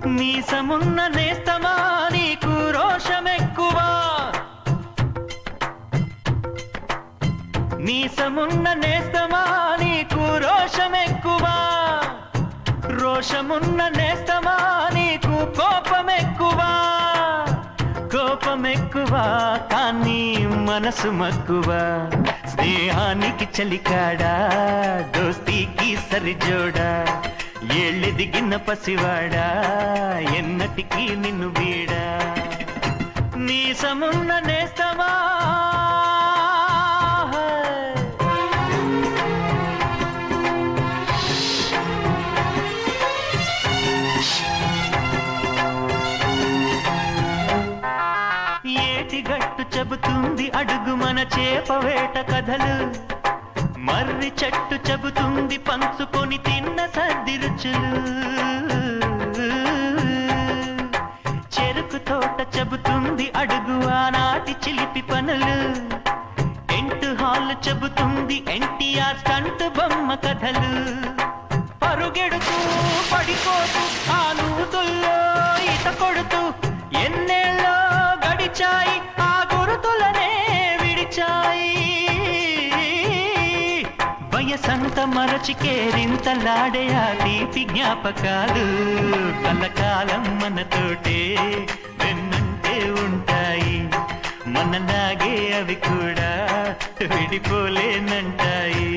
మీసమున్న నేస్తమా నీకు రోషమెక్కువా, మీసమున్న నేస్తమా నీకు రోషమెక్కువా, రోషమున్న నేస్తమా నీకు కోపమెక్కువా, కోపమెక్కువా కానీ మనసు మక్కువా, స్నేహానికి చలికాడా దోస్తీకి సరిజోడా, ఏళ్ళెదిగిన పసివాడా ఎన్నటికీ నిన్ను వీడా, మీసమున్న నేస్తమా. ఏటిగట్టు చెబుతుంది అడుగు మన చేపవేట కథలు, మర్రి చెట్టు చెబుతుంది పంచుకొని తిన్న సద్ది రుచులు, చెరుకు తోట చెబుతుంది అడుగు ఆనాటి చిలిపి పనులు, టెంట్ హాల్ చెబుతుంది ఎన్టీఆర్ స్టంట్ బొమ్మ కథలు, పరుగెడుతూ పడిపోతూ ఆ నూతుల్లో ఈత కొడుతూ ఎన్నేళ్ళో గడిచాయి ఆ గురుతులనే విడిచాయి, వయసంత మరచి కేరింతలాడే ఆ తీపి జ్ఞాపకాలు కలకాలం మనతోటే వెన్నంటే ఉంటాయి, మనలాగే అవి కూడా విడిపోలేనంటాయి.